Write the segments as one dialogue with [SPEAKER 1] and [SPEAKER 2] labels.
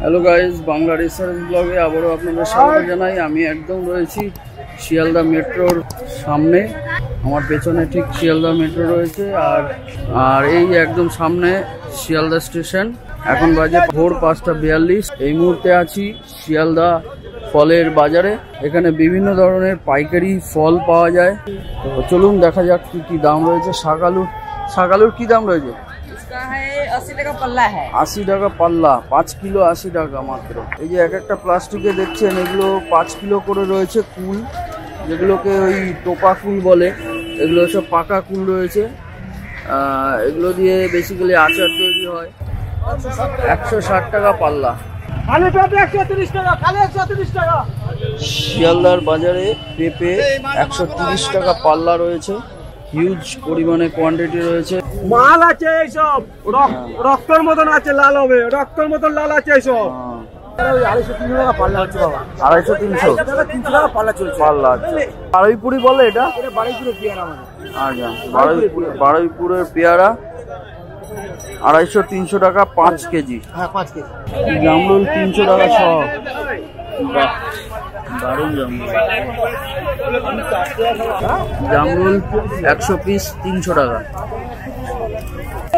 [SPEAKER 1] Hello guys, Bangla research ব্লগে আবারও আপনাদের স্বাগত জানাই। আমি একদম রয়েছি শিয়ালদা মেট্রোর সামনে। আমার পেছনে ঠিক শিয়ালদা মেট্রো রয়েছে, আর এই একদম সামনে শিয়ালদা স্টেশন। এখন বাজে ভোর 5:42। এই মুহূর্তে আছি শিয়ালদা ফলের বাজারে। এখানে বিভিন্ন ধরনের পাইকারি ফল পাওয়া যায়। তো চলুন দেখা যাক কি কি দাম রয়েছে। শাকালুর কি দাম রয়েছে?
[SPEAKER 2] 80 টাকা পাল্লা।
[SPEAKER 1] 80 টাকা পাল্লা, 5 কিলো 80 টাকা মাত্র। এই যে এক একটা প্লাস্টিকে দেখছেন, এগুলো 5 কিলো করে রয়েছে কুল, যেগুলোকে ওই টোপা কুল বলে। এগুলো সব পাকা কুল রয়েছে। এগুলো দিয়ে বেসিক্যালি আচার তৈরি হয়। 160 টাকা পাল্লা। শিয়ালদার বাজারে পেঁপে 130 টাকা পাল্লা রয়েছে। হিউজ পরিমাণে কোয়ান্টিটি রয়েছে।
[SPEAKER 3] মাল আছে এইসব, রক্তের মতন আছে, লাল হবে, রক্তের মতন লাল আছে এইসব। 250-300 টাকা পাল্লা হচ্ছে বাবা।
[SPEAKER 1] 250-300
[SPEAKER 3] টাকা পাল্লা চলছে।
[SPEAKER 1] পাল্লা বারুইপুরি বলে এটা?
[SPEAKER 3] বারুইপুরের পেয়ারা মানে।
[SPEAKER 1] আচ্ছা, বারুইপুরের পেয়ারা 250-300 টাকা 5 কেজি।
[SPEAKER 3] হ্যাঁ, 5 কেজি।
[SPEAKER 1] জামরুল 300 টাকা সব। দারুণ জামরুল 100 পিস 300 টাকা।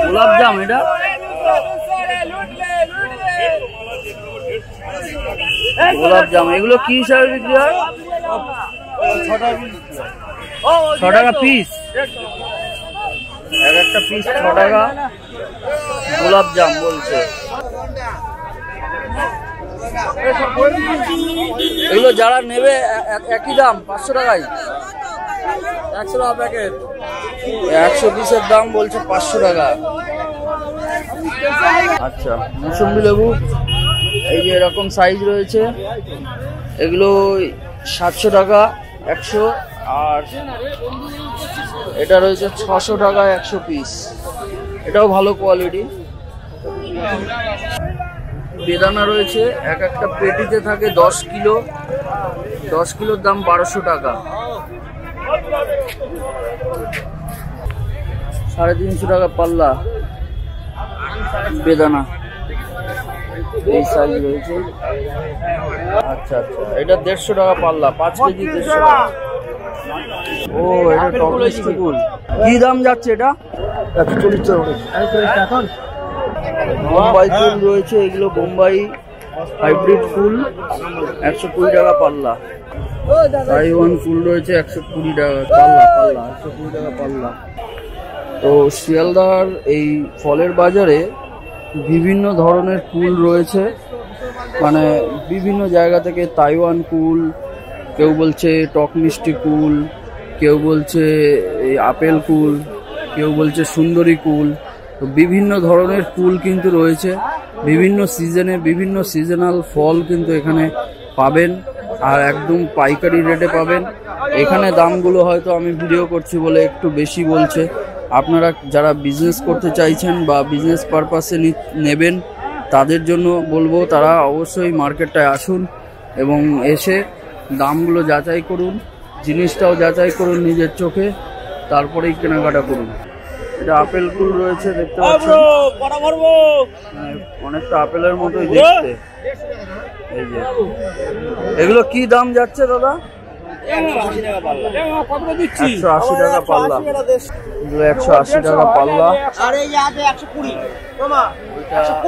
[SPEAKER 1] গোলাপ জাম এটা গোলাপ জাম, এগুলো কি হিসাবে বিক্রি হয়? 6 টাকা পিস। এক একটা পিস 6 টাকা গোলাপ জাম বলছে। এগুলো যারা নেবে একই দাম, 500 টাকায়। 100 টাকা প্যাকেট। 100 পিসের দাম বলছে 500 টাকা। আচ্ছা, মৌসুম্বি লেবু এই যে এরকম সাইজ রয়েছে, এগুলো 700 টাকা 100, আর এটা রয়েছে 600 টাকা 100 পিস। এটাও ভালো কোয়ালিটি। বেদানা রয়েছে, এক একটা পেটিতে থাকে 10 কিলো। 10 কিলোর দাম 1200 টাকা। 350 টাকা পাল্লা বেদানা, এই সাইজ রয়েছে। আচ্ছা আচ্ছা, এটা 150 টাকা পাল্লা, 5 কেজি 150 টাকা। ও, এটা টক মিষ্টি কুল। কি দাম যাচ্ছে এটা?
[SPEAKER 3] 140 টাকা।
[SPEAKER 1] বোম্বাই ফুল রয়েছে, এগুলো বোম্বাই হাইব্রিড ফুল, 120 টাকা পাল্লা। তাইওয়ান ফুল রয়েছে 120 টাকা পাল্লা। 120 টাকা পাল্লা। তো শিয়ালদার এই ফলের বাজারে বিভিন্ন ধরনের কুল রয়েছে, মানে বিভিন্ন জায়গা থেকে। তাইওয়ান কুল, কেউ বলছে টক মিষ্টি কুল, কেউ বলছে এই আপেল কুল, কেউ বলছে সুন্দরী কুল। তো বিভিন্ন ধরনের কুল কিন্তু রয়েছে। বিভিন্ন সিজনে বিভিন্ন সিজনাল ফল কিন্তু এখানে পাবেন, আর একদম পাইকারি রেটে পাবেন। এখানে দামগুলো হয়তো আমি ভিডিও করছি বলে একটু বেশি বলছে। আপনারা যারা বিজনেস করতে চাইছেন বা বিজনেস পারপাসে নেবেন, তাদের জন্য বলবো তারা অবশ্যই মার্কেটটায় আসুন এবং এসে দামগুলো যাচাই করুন, জিনিসটাও যাচাই করুন নিজের চোখে, তারপরেই কেনাকাটা করুন। এটা আপেল কুল রয়েছে, দেখতে পাচ্ছেন, অনেকটা আপেলের মতোই দেখতে। এই যে এগুলো কি দাম যাচ্ছে দাদা? 180 টাকা পাল্লা। এগুলো 180 টাকা পাল্লা।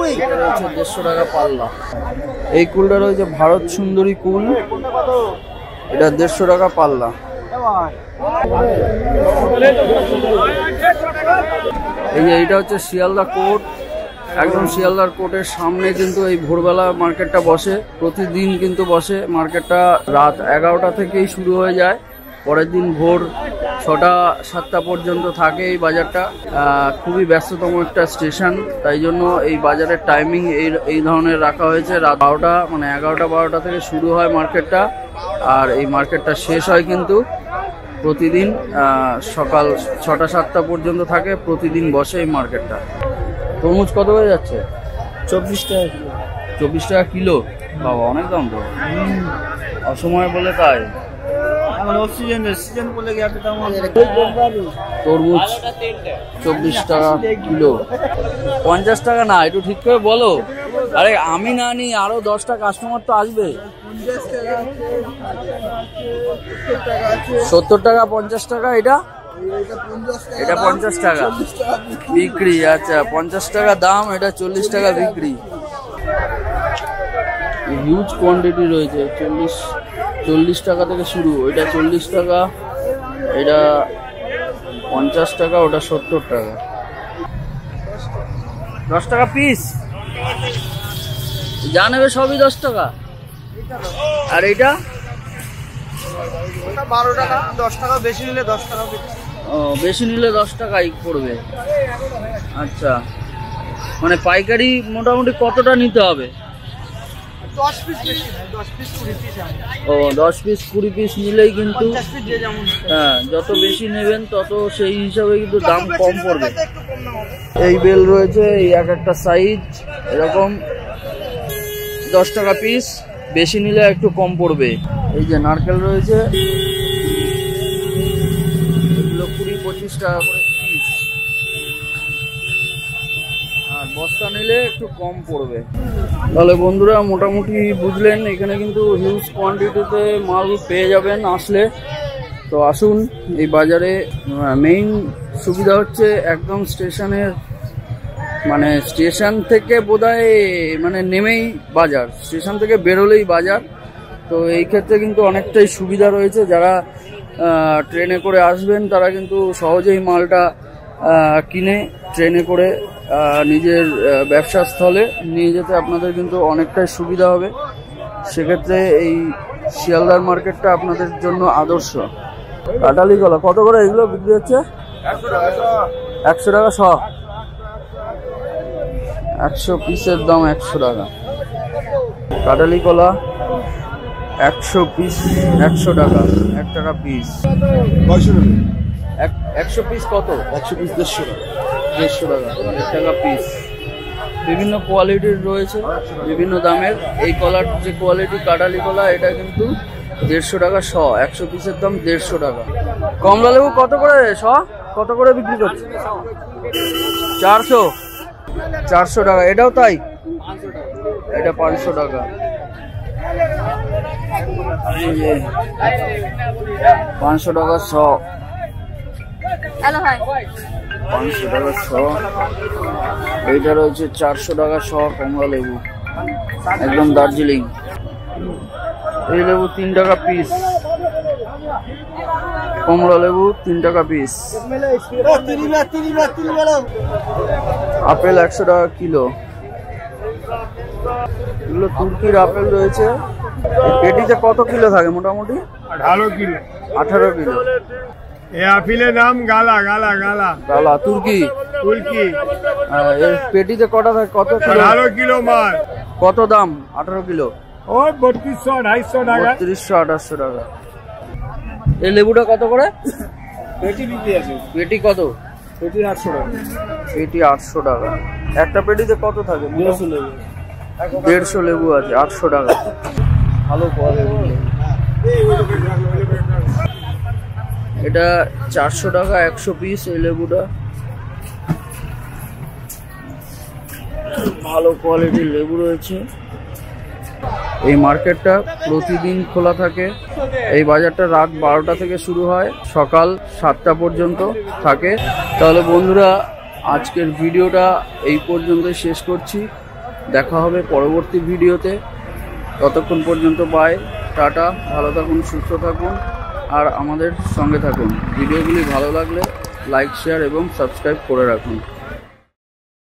[SPEAKER 1] রয়েছে 150 টাকা পাল্লা। এই কুলটা রয়েছে ভারত সুন্দরী কুল, এটা 150 টাকা পাল্লা। এই যে এইটা হচ্ছে শিয়ালদা কোর্ট। একদম শিয়ালদার কোর্টের সামনে কিন্তু এই ভোরবেলা মার্কেটটা বসে। প্রতিদিন কিন্তু বসে মার্কেটটা। রাত 11টা থেকেই শুরু হয়ে যায়, পরের দিন ভোর 6টা-7টা পর্যন্ত থাকে এই বাজারটা। খুবই ব্যস্ততম একটা স্টেশন, তাই জন্য এই বাজারের টাইমিং এই ধরনের রাখা হয়েছে। রাত 12টা, মানে 11টা-12টা থেকে শুরু হয় মার্কেটটা, আর এই মার্কেটটা শেষ হয় কিন্তু প্রতিদিন সকাল 6টা-7টা পর্যন্ত থাকে। প্রতিদিন বসে এই মার্কেটটা। তরমুজ কত হয়ে যাচ্ছে?
[SPEAKER 3] 24 টাকা কিলো।
[SPEAKER 1] 24 টাকা কিলো? বাবা, অনেক দাম তো। অসময় বলে তাই। তরমুজ 24 টাকা কিলো। 50 টাকা না, একটু ঠিক করে বলো। আরে আমি না নি আরো 10টা কাস্টমার তো আসবে। 70 টাকা 50 টাকা এটা এটা 50 টাকা বিক্রি। আচ্ছা 50 টাকা দাম, এটা 40 টাকা বিক্রি। হিউজ কোয়ান্টিটি রয়েছে। 40 টাকা থেকে শুরু, এটা 40 টাকা, এটা 50 টাকা, ওটা 70 টাকা। 10 টাকা পিস যা নেবে সবই 10 টাকা। আর এটা
[SPEAKER 3] 12 টাকা, 10 টাকা বেশি নিলে 10 টাকা।
[SPEAKER 1] ও বেশি নিলে 10 টাকাই পড়বে। আচ্ছা মানে পাইকারি মোটামুটি কতটা নিতে হবে?
[SPEAKER 3] 10 পিস বেশি না, 10 পিস 20 পিস।
[SPEAKER 1] ও 10 পিস 20 পিস নিলেই কিন্তু
[SPEAKER 3] 50 পিস যে যেমন।
[SPEAKER 1] হ্যাঁ, যত বেশি নেবেন তত সেই হিসাবে কিন্তু দাম কম পড়বে। এই বেল রয়েছে, এই এক একটা সাইজ এরকম 10 টাকা পিস, বেশি নিলে একটু কম পড়বে। এই যে নারকেল রয়েছে, এগুলো 20-25 টাকা করে পিস, আর বস্তা নিলে একটু কম পড়বে। তাহলে বন্ধুরা মোটামুটি বুঝলেন, এখানে কিন্তু হিউজ কোয়ান্টিটিতে মাল পেয়ে যাবেন আসলে। তো আসুন এই বাজারে। মেইন সুবিধা হচ্ছে একদম স্টেশনের, মানে স্টেশন থেকে বোধহয় মানে নেমেই বাজার, স্টেশন থেকে বেরোলেই বাজার। তো এই ক্ষেত্রে কিন্তু অনেকটাই সুবিধা রয়েছে। যারা ট্রেনে করে আসবেন তারা কিন্তু সহজেই মালটা কিনে ট্রেনে করে নিজের ব্যবসা স্থলে নিয়ে যেতে আপনাদের কিন্তু অনেকটাই সুবিধা হবে। সেক্ষেত্রে এই শিয়ালদার মার্কেটটা আপনাদের জন্য আদর্শ। কাঁঠালি কলা কত করে এগুলো বিক্রি হচ্ছে? 100 টাকা শ। 100 পিসের দাম 100 টাকা। কাঁঠালি কলা 100 পিস 100 টাকা, 1 টাকা পিস। 100 পিস কত?
[SPEAKER 3] 100 পিস 150 টাকা।
[SPEAKER 1] 150 টাকা, 1 টাকা পিস। বিভিন্ন কোয়ালিটির রয়েছে, বিভিন্ন দামের। এই কলার যে কোয়ালিটি কাঁঠালি কলা, এটা কিন্তু 150 টাকা শ। 100 পিসের দাম 150 টাকা। কমলা লেবু কত করে শ? কত করে বিক্রি করছে? 400 400 টাকা। এটাও তাই, এটা 500 টাকা। 500 টাকা শ। 500 টাকা শ। এইটা রয়েছে 400 টাকা শ কমলা লেবু, একদম দার্জিলিং। এই লেবু 3 টাকা পিস। কমলা লেবু 3 টাকা পিস। আপেল 100 টাকা কিলো। এগুলো তুর্কির আপেল রয়েছে। পেটিতে কত কিলো থাকে মোটামুটি?
[SPEAKER 3] 18 কিলো।
[SPEAKER 1] 18 কিলো।
[SPEAKER 3] এই আপেলের নাম গালা গালা গালা
[SPEAKER 1] গালা তুর্কি।
[SPEAKER 3] তুর্কি।
[SPEAKER 1] এর পেটিতে কটা থাকে? কত কিলো?
[SPEAKER 3] 18 কিলো মাল।
[SPEAKER 1] কত দাম 18 কিলো?
[SPEAKER 3] ও 3200 250 টাকা।
[SPEAKER 1] 3200 2800 টাকা। এই লেবুটা কত করে?
[SPEAKER 3] পেটি বিক্রি আছে।
[SPEAKER 1] পেটি কত?
[SPEAKER 3] পেটি 800 টাকা।
[SPEAKER 1] পেটি 800 টাকা। একটা পেটিতে কত থাকে?
[SPEAKER 3] 150 লেবু।
[SPEAKER 1] 150 লেবু আছে, 800 টাকা। ভালো কোয়ালিটি। এটা 400 টাকা 100 পিস। এই লেবুটা ভালো কোয়ালিটির লেবু রয়েছে। এই মার্কেটটা প্রতিদিন খোলা থাকে। এই বাজারটা রাত 12টা থেকে শুরু হয়, সকাল 7টা পর্যন্ত থাকে। তাহলে বন্ধুরা আজকের ভিডিওটা এই পর্যন্তই শেষ করছি। দেখা হবে পরবর্তী ভিডিওতে। ততক্ষণ পর্যন্ত বাই, টাটা, ভালো থাকুন, সুস্থ থাকুন, আর আমাদের সঙ্গে থাকুন। ভিডিওগুলি ভালো লাগলে লাইক, শেয়ার এবং সাবস্ক্রাইব করে রাখুন।